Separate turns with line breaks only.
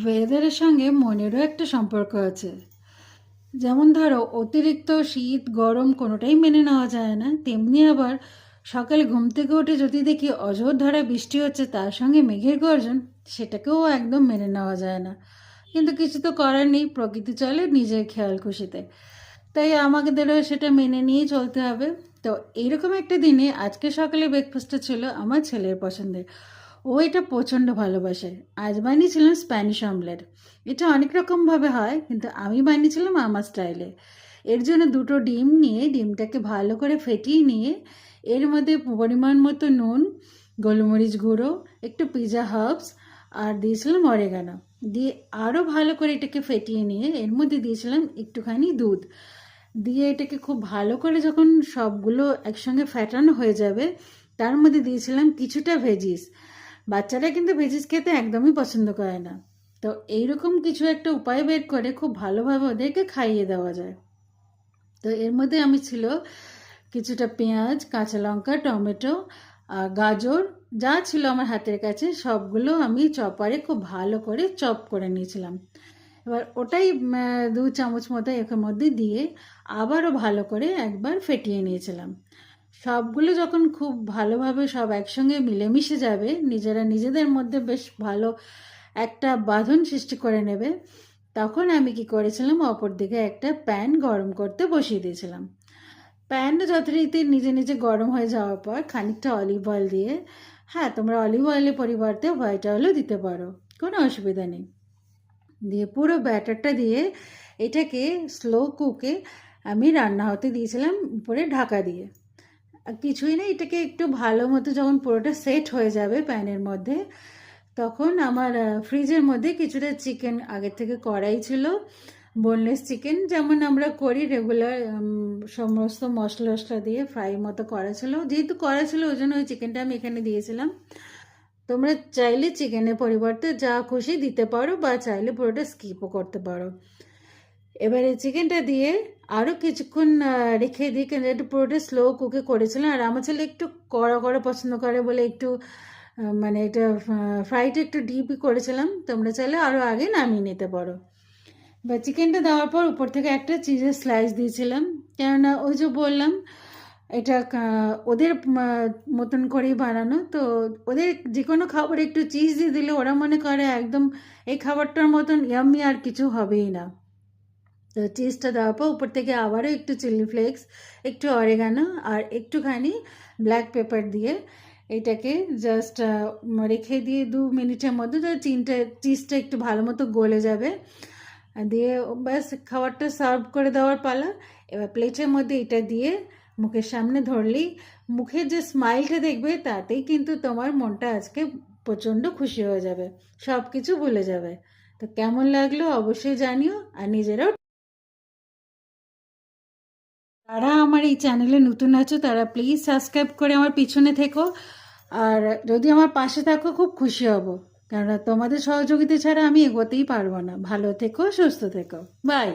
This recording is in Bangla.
ওয়েদারের সঙ্গে মনেরও একটা সম্পর্ক আছে। যেমন ধরো, অতিরিক্ত শীত গরম কোনোটাই মেনে নেওয়া যায় না, তেমনি আবার সকালে ঘুম থেকে উঠে যদি দেখি অঝোরধারা বৃষ্টি হচ্ছে তার সঙ্গে মেঘের গর্জন, সেটাকেও একদম মেনে নেওয়া যায় না। কিন্তু কিছু তো করার নেই, প্রকৃতি চলে নিজের খেয়াল খুশিতে। তাই আমাদেরও সেটা মেনে নিয়েই চলতে হবে। তো এইরকম একটা দিনে আজকে সকালে ব্রেকফাস্টটা ছিল আমার ছেলের পছন্দের। ও এটা প্রচণ্ড ভালোবাসে। আজ বানিয়েছিলাম স্প্যানিশ অমলেট। এটা অনেক রকমভাবে হয়, কিন্তু আমি বানিয়েছিলাম আমার স্টাইলে। এর জন্য দুটো ডিম নিয়ে ডিমটাকে ভালো করে ফেটিয়ে নিয়ে এর মধ্যে পরিমাণ মতো নুন, গোলমরিচ গুঁড়ো, একটু পিৎজা হার্বস আর দিয়েছিলাম অরেগানো দিয়ে আরও ভালো করে এটাকে ফেটিয়ে নিয়ে এর মধ্যে দিয়েছিলাম একটুখানি দুধ দিয়ে এটাকে খুব ভালো করে যখন সবগুলো একসঙ্গে ফ্যাটানো হয়ে যাবে, তার মধ্যে দিয়েছিলাম কিছুটা ভেজিস। বাচ্চারা কিন্তু ভেজিস খেতে একদমই পছন্দ করে না। তো এইরকম কিছু একটা উপায় বের করে খুব ভালোভাবে ওদেরকে খাইয়ে দেওয়া যায়। তো এর মধ্যে আমি ছিল কিছুটা পেঁয়াজ, কাঁচা লঙ্কা, টমেটো আর গাজর, যা ছিল আমার হাতের কাছে সবগুলো আমি চপারে খুব ভালো করে চপ করে নিয়েছিলাম। এবার ওটাই 2 চামচ মতো এর মধ্যে দিয়ে আবারও ভালো করে একবার ফেটিয়ে নিয়েছিলাম। সবগুলো যখন খুব ভালোভাবে সব একসঙ্গে মিলেমিশে যাবে, নিজেরা নিজেদের মধ্যে বেশ ভালো একটা বাঁধন সৃষ্টি করে নেবে, তখন আমি কি করেছিলাম, অপর দিকে একটা প্যান গরম করতে বসিয়ে দিয়েছিলাম। প্যানটা যথারীতি নিজে নিজে গরম হয়ে যাওয়ার পর খানিকটা অলিভ অয়েল দিয়ে, হ্যাঁ তোমরা অলিভ অয়েলের পরিবর্তে হোয়াইট অয়েলও দিতে পারো, কোনো অসুবিধা নেই, দিয়ে পুরো ব্যাটারটা দিয়ে এটাকে স্লো কুকে আমি রান্না হতে দিয়েছিলাম উপরে ঢাকা দিয়ে। কিছুই না, এটাকে একটু ভালো মতো যখন পুরোটা সেট হয়ে যাবে প্যানের মধ্যে, তখন আমার ফ্রিজের মধ্যে কিছুটা চিকেন আগের থেকে করাই ছিল, বোনলেস চিকেন যেমন আমরা করি রেগুলার, সমস্ত মশলা টশলা দিয়ে ফ্রাই মতো করা ছিল। যেহেতু করা ছিল ওই জন্য ওই চিকেনটা আমি এখানে দিয়েছিলাম। তোমরা চাইলে চিকেনের পরিবর্তে যা খুশি দিতে পারো, বা চাইলে পুরোটা স্কিপও করতে পারো। এবারে চিকেনটা দিয়ে আরও কিছুক্ষণ রেখে দিই, কিন্তু একটু পুরোটা স্লো কুকে করেছিলাম। আর আমার ছেলে একটু কড়া কড়া পছন্দ করে বলে একটু মানে এটা ফ্রাইটা একটু ডিপই করেছিলাম। তোমরা চাইলে আরও আগে নামিয়ে নিতে পারো। বা চিকেনটা দেওয়ার পর উপর থেকে একটা চিজের স্লাইস দিয়েছিলাম, কেননা ওই যে বললাম এটা ওদের মতন করেই বানানো, তো ওদের যে কোনো খাবার একটু চিজ দিয়ে দিলে ওরা মনে করে একদম এই খাবারটার মতন ইয়াম্মি আর কিছু হবেই না। তো চিজটা দেওয়ার পর উপর থেকে আবারও একটু চিলি ফ্লেক্স, একটু অরেগানো আর একটুখানি ব্ল্যাক পেপার দিয়ে এটাকে জাস্ট রেখে দিয়ে 2 মিনিটের মধ্যে চিজটা একটু ভালো মতো গলে যাবে, দিয়ে ব্যাস খাবারটা সার্ভ করে দেওয়ার পালা। এবার প্লেটের মধ্যে এটা দিয়ে মুখের সামনে ধরলেই মুখের যে স্মাইলটা দেখবে, তাতেই কিন্তু তোমার মনটা আজকে প্রচণ্ড খুশি হয়ে যাবে, সব কিছু ভুলে যাবে। তো কেমন লাগলো অবশ্যই জানিও, আর নিজেরাও। যারা আমার এই চ্যানেলে নতুন আছো তারা প্লিজ সাবস্ক্রাইব করে আমার পিছনে থেকো, আর যদি আমার পাশে থাকো খুব খুশি হব, কারণ তোমাদের সহযোগিতা ছাড়া আমি এগোতেই পারবো না। ভালো থেকো, সুস্থ থেকো, বাই।